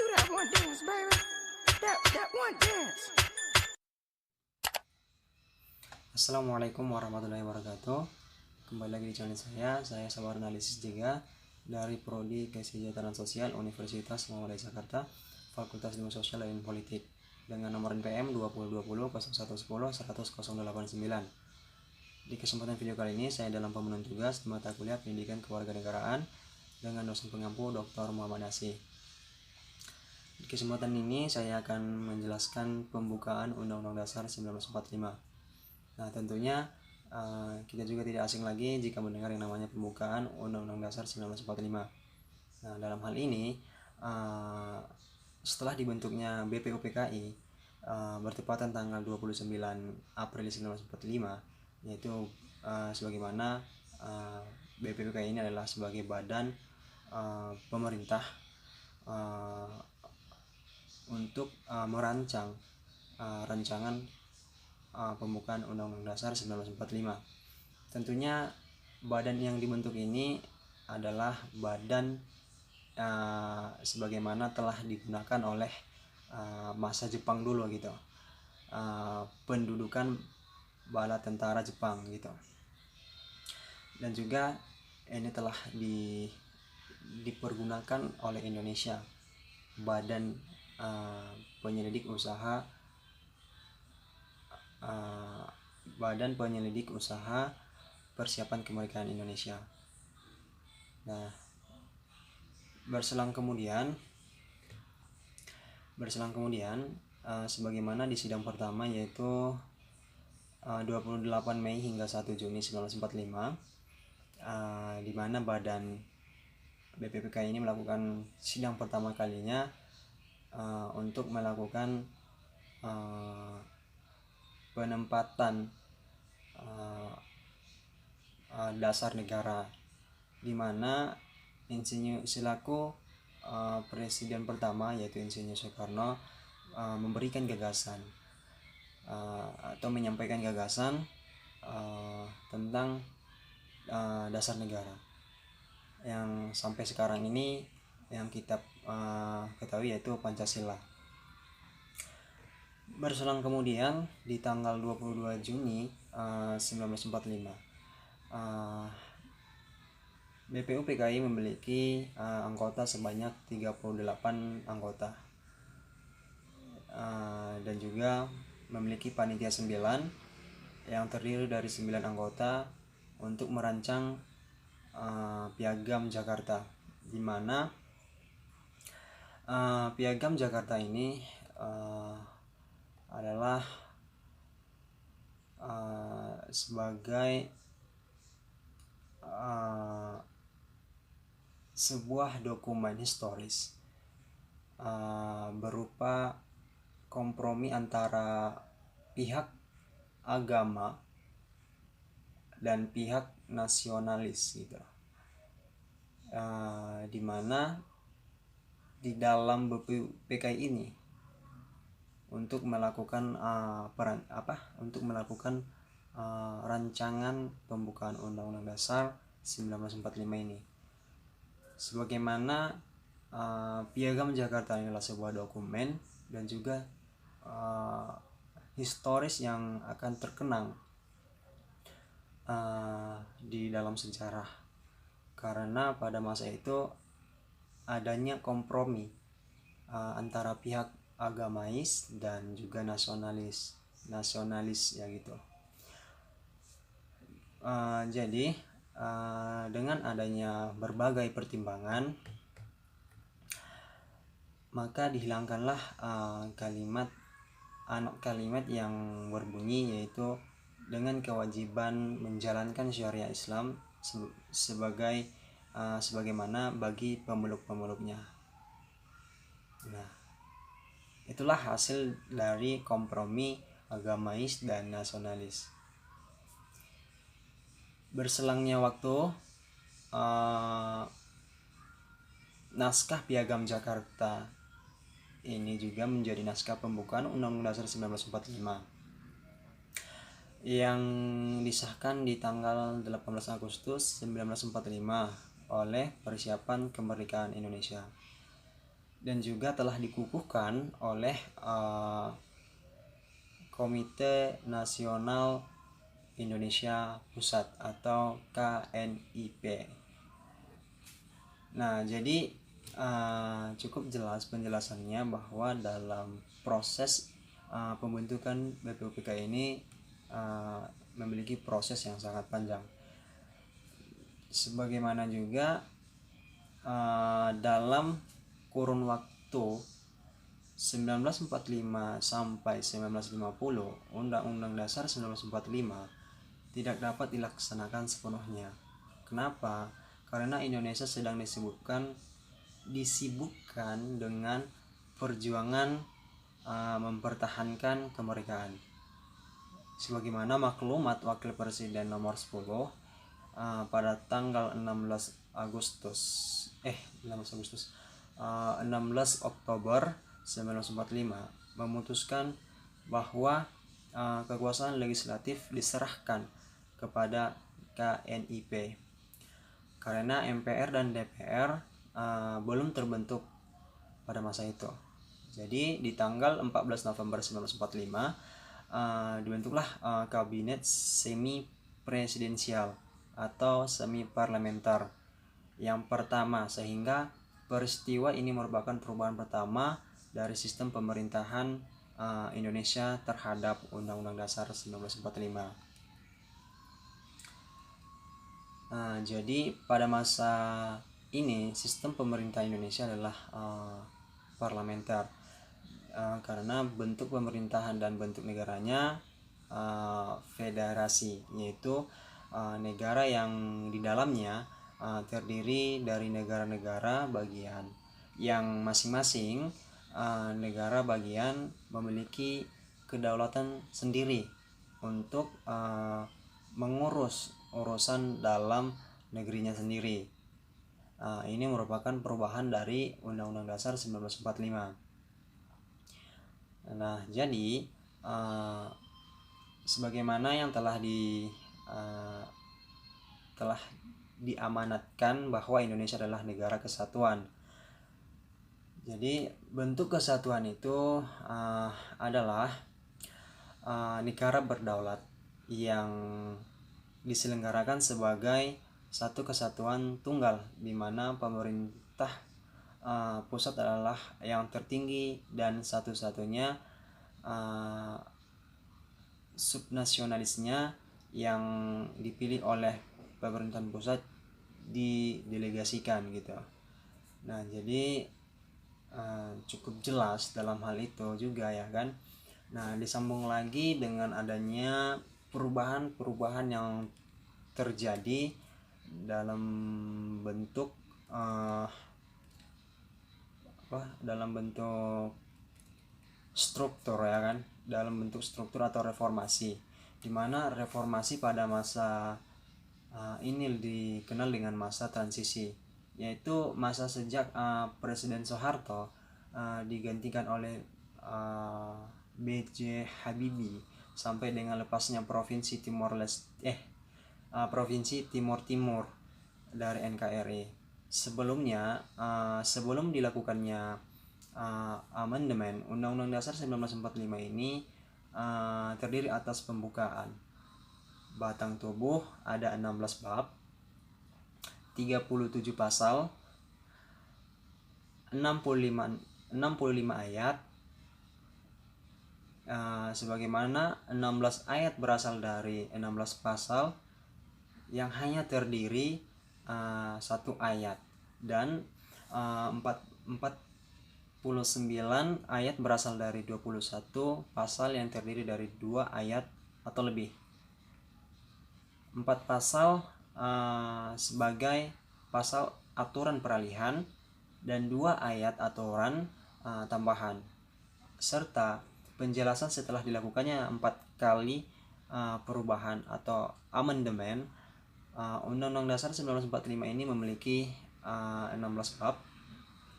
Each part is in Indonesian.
do that one dance, baby. That one dance. Assalamualaikum warahmatullahi wabarakatuh. Kembali lagi di channel saya Sabar Analisis 3 dari Prodi Kesejahteraan Sosial Universitas Muhammadiyah Jakarta, Fakultas Ilmu Sosial dan Politik, dengan nomor NPM 2020 0110 10089. Di kesempatan video kali ini saya dalam pemenuhan tugas di mata kuliah Pendidikan Kewarganegaraan dengan dosen pengampu Dr. Muhammad Nasih. Di kesempatan ini saya akan menjelaskan pembukaan Undang-Undang Dasar 1945. Nah, tentunya kita juga tidak asing lagi jika mendengar yang namanya pembukaan Undang-Undang Dasar 1945. Nah, dalam hal ini setelah dibentuknya BPUPKI bertepatan tanggal 29 April 1945, yaitu sebagaimana BPUPKI ini adalah sebagai badan pemerintah untuk merancang rancangan pembukaan Undang-Undang Dasar 1945. Tentunya badan yang dibentuk ini adalah badan sebagaimana telah digunakan oleh masa Jepang dulu gitu, pendudukan bala tentara Jepang gitu, dan juga ini telah dipergunakan oleh Indonesia, badan penyelidik usaha Badan Penyelidik Usaha Persiapan Kemerdekaan Indonesia. Nah, berselang kemudian sebagaimana di sidang pertama, yaitu 28 Mei hingga 1 Juni 1945, di mana badan BPUPKI ini melakukan sidang pertama kalinya untuk melakukan penempatan dasar negara, di mana selaku presiden pertama, yaitu Insinyur Soekarno, memberikan gagasan atau menyampaikan gagasan tentang dasar negara yang sampai sekarang ini yang kita ketahui, yaitu Pancasila. Berselang kemudian di tanggal 22 Juni 1945, BPUPKI memiliki anggota sebanyak 38 anggota, dan juga memiliki panitia 9 yang terdiri dari 9 anggota untuk merancang Piagam Jakarta, di mana Piagam Jakarta ini adalah sebagai sebuah dokumen historis berupa kompromi antara pihak agama dan pihak nasionalis gitu, di mana di dalam BPUPKI ini untuk melakukan rancangan pembukaan Undang-Undang Dasar 1945 ini. Sebagaimana Piagam Jakarta ini adalah sebuah dokumen dan juga historis yang akan terkenang di dalam sejarah, karena pada masa itu adanya kompromi antara pihak agamais dan juga nasionalis ya gitu. Jadi dengan adanya berbagai pertimbangan, maka dihilangkanlah kalimat yang berbunyi, yaitu dengan kewajiban menjalankan syariat Islam sebagaimana bagi pemeluk-pemeluknya. Nah, itulah hasil dari kompromi agamais dan nasionalis. Berselangnya waktu, naskah Piagam Jakarta ini juga menjadi naskah pembukaan Undang-Undang Dasar 1945 yang disahkan di tanggal 18 Agustus 1945 oleh Persiapan Kemerdekaan Indonesia. dan juga telah dikukuhkan oleh Komite Nasional Indonesia Pusat atau KNIP. Nah, jadi cukup jelas penjelasannya bahwa dalam proses pembentukan BPUPK ini memiliki proses yang sangat panjang. Sebagaimana juga dalam kurun waktu 1945 sampai 1950, Undang-Undang Dasar 1945 tidak dapat dilaksanakan sepenuhnya. Kenapa? Karena Indonesia sedang disibukkan dengan perjuangan mempertahankan kemerdekaan. Sebagaimana maklumat Wakil Presiden nomor 10 pada tanggal 16 Oktober 1945 memutuskan bahwa kekuasaan legislatif diserahkan kepada KNIP karena MPR dan DPR belum terbentuk pada masa itu. Jadi di tanggal 14 November 1945 dibentuklah kabinet semi presidensial atau semi parlementer yang pertama, sehingga peristiwa ini merupakan perubahan pertama dari sistem pemerintahan Indonesia terhadap Undang-Undang Dasar 1945. Jadi pada masa ini sistem pemerintah Indonesia adalah parlementer karena bentuk pemerintahan dan bentuk negaranya federasi, yaitu negara yang di dalamnya terdiri dari negara-negara bagian yang masing-masing negara bagian memiliki kedaulatan sendiri untuk mengurus urusan dalam negerinya sendiri. Ini merupakan perubahan dari Undang-Undang Dasar 1945. Nah, jadi sebagaimana yang telah diamanatkan bahwa Indonesia adalah negara kesatuan. Jadi bentuk kesatuan itu adalah negara berdaulat yang diselenggarakan sebagai satu kesatuan tunggal, di mana pemerintah pusat adalah yang tertinggi dan satu-satunya subnasionalisnya yang dipilih oleh pemerintahan pusat didelegasikan gitu. Nah, jadi cukup jelas dalam hal itu juga ya kan. Nah, disambung lagi dengan adanya perubahan-perubahan yang terjadi dalam bentuk struktur ya kan, dalam bentuk struktur atau reformasi, di mana reformasi pada masa ini dikenal dengan masa transisi, yaitu masa sejak Presiden Soeharto digantikan oleh B.J. Habibie sampai dengan lepasnya Provinsi Timor Timur dari NKRI. Sebelumnya, sebelum dilakukannya amandemen Undang-Undang Dasar 1945 ini terdiri atas pembukaan batang tubuh ada 16 bab, 37 pasal, 65 ayat, sebagaimana 16 ayat berasal dari 16 pasal yang hanya terdiri satu ayat, dan 49 ayat berasal dari 21 pasal yang terdiri dari 2 ayat atau lebih. 4 pasal sebagai pasal aturan peralihan dan 2 ayat aturan tambahan, serta penjelasan setelah dilakukannya 4 kali perubahan atau amandemen. Undang-Undang Dasar 1945 ini memiliki 16 bab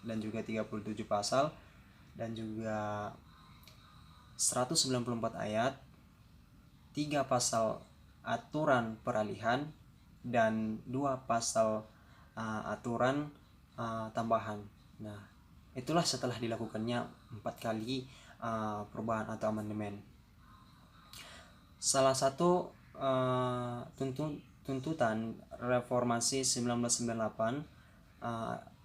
dan juga 37 pasal dan juga 194 ayat, 3 pasal aturan peralihan dan 2 pasal aturan tambahan. Nah, Itulah setelah dilakukannya 4 kali perubahan atau amandemen. Salah satu tuntutan reformasi 1998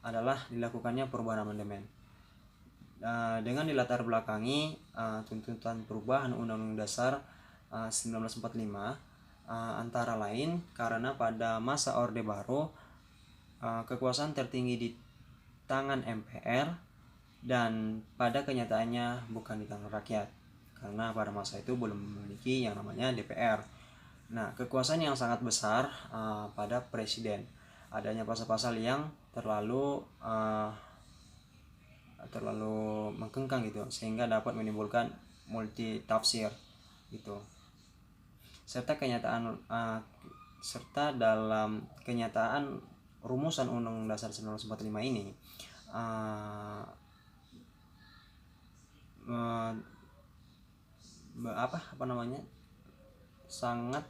adalah dilakukannya perubahan amandemen. Dengan dilatar belakangi tuntutan perubahan Undang-Undang Dasar 1945 antara lain karena pada masa Orde Baru kekuasaan tertinggi di tangan MPR dan pada kenyataannya bukan di tangan rakyat, karena pada masa itu belum memiliki yang namanya DPR. Nah, kekuasaan yang sangat besar pada presiden. Adanya pasal-pasal yang terlalu mengkengkang gitu, sehingga dapat menimbulkan multi tafsir gitu. Serta dalam kenyataan rumusan Undang-Undang Dasar 1945 ini sangat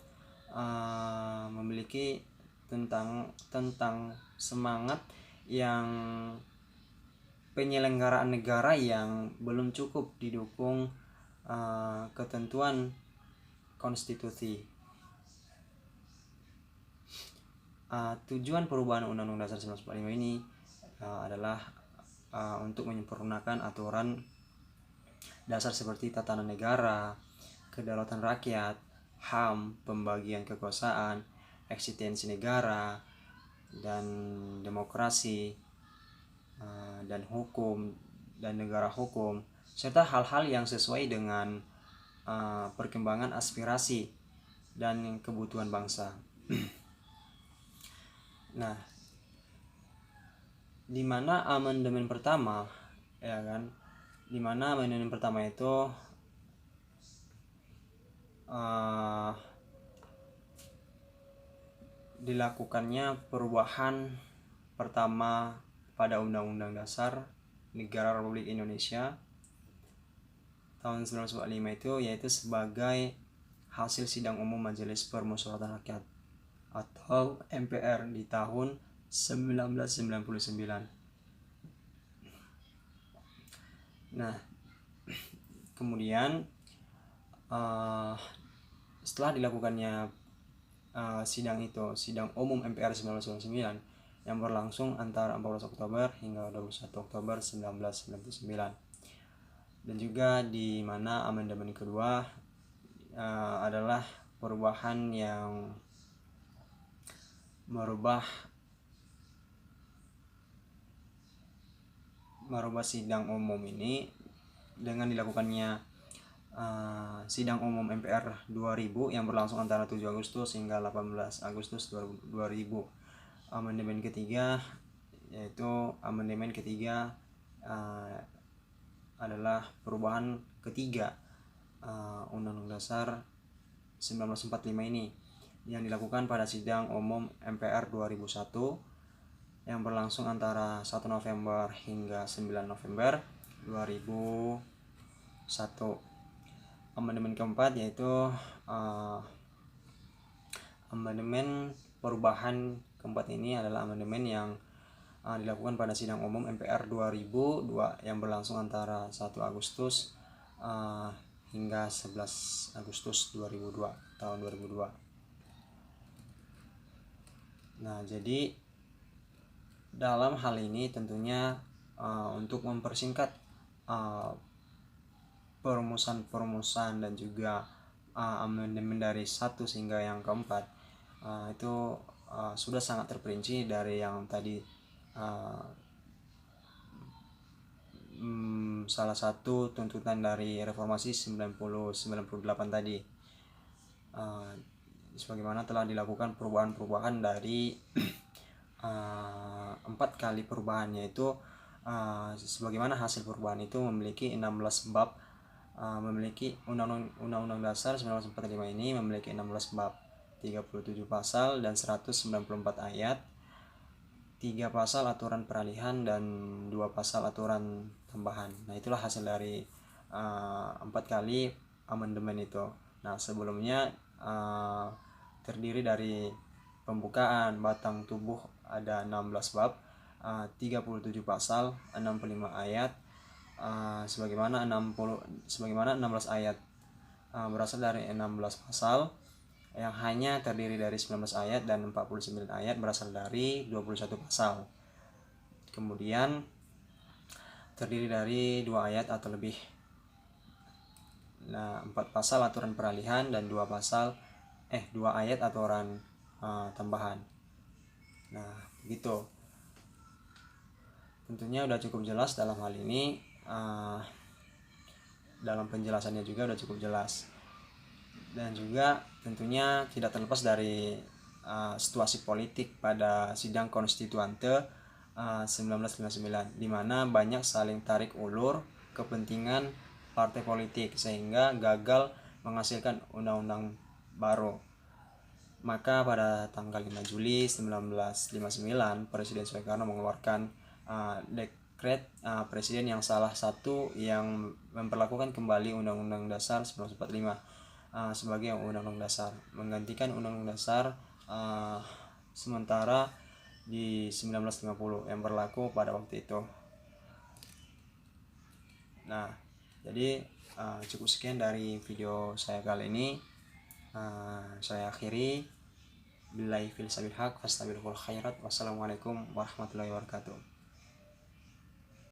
memiliki tentang semangat yang penyelenggaraan negara yang belum cukup didukung ketentuan konstitusi. Tujuan perubahan Undang-Undang Dasar 1945 ini adalah untuk menyempurnakan aturan dasar seperti tatanan negara, kedaulatan rakyat, HAM, pembagian kekuasaan, eksistensi negara, dan demokrasi, dan hukum, dan negara hukum, serta hal-hal yang sesuai dengan perkembangan aspirasi dan kebutuhan bangsa. Nah, di mana amandemen pertama, ya kan? Di mana amandemen pertama itu dilakukannya perubahan pertama pada Undang-Undang Dasar Negara Republik Indonesia tahun 1945 itu, yaitu sebagai hasil sidang umum Majelis Permusyawaratan Rakyat atau MPR di tahun 1999. Nah, kemudian setelah dilakukannya sidang umum MPR 1999 yang berlangsung antara 14 Oktober hingga 21 Oktober 1999, dan juga di mana amandemen kedua adalah perubahan yang merubah sidang umum ini dengan dilakukannya sidang umum MPR 2000 yang berlangsung antara 7 Agustus hingga 18 Agustus 2000. Amandemen ketiga adalah perubahan ketiga Undang-Undang Dasar 1945 ini yang dilakukan pada sidang umum MPR 2001 yang berlangsung antara 1 November hingga 9 November 2001. Amandemen keempat yaitu amandemen perubahan keempat ini adalah amandemen yang dilakukan pada sidang umum MPR 2002 yang berlangsung antara 1 Agustus hingga 11 Agustus 2002 tahun 2002. Nah, jadi dalam hal ini tentunya untuk mempersingkat perumusan dan juga amandemen dari 1 hingga yang keempat itu sudah sangat terperinci dari yang tadi salah satu tuntutan dari reformasi 98 tadi, sebagaimana telah dilakukan perubahan-perubahan dari 4 kali perubahan, yaitu sebagaimana hasil perubahan itu memiliki 16 bab. Memiliki Undang-Undang Dasar 1945 ini memiliki 16 bab, 37 pasal dan 194 ayat, 3 pasal aturan peralihan dan 2 pasal aturan tambahan. Nah, itulah hasil dari 4 kali amandemen itu. Nah, sebelumnya terdiri dari pembukaan, batang tubuh ada 16 bab, 37 pasal, 65 ayat, sebagaimana 16 ayat berasal dari 16 pasal yang hanya terdiri dari 19 ayat, dan 49 ayat berasal dari 21 pasal. Kemudian terdiri dari 2 ayat atau lebih. Nah, 4 pasal aturan peralihan dan 2 ayat aturan tambahan. Nah, begitu. Tentunya udah cukup jelas dalam hal ini. Dalam penjelasannya juga udah cukup jelas. Dan juga tentunya tidak terlepas dari situasi politik pada sidang konstituante 1959, di mana banyak saling tarik ulur kepentingan partai politik sehingga gagal menghasilkan undang-undang baru. Maka pada tanggal 5 Juli 1959 Presiden Soekarno mengeluarkan dekret presiden yang salah satu yang memperlakukan kembali Undang-Undang Dasar 1945 sebagai Undang-Undang Dasar, menggantikan Undang-Undang Dasar sementara di 1950 yang berlaku pada waktu itu. Nah, jadi cukup sekian dari video saya kali ini. Saya akhiri. Billahi fil sabil haq fastabiqul khairat. Wassalamualaikum warahmatullahi wabarakatuh.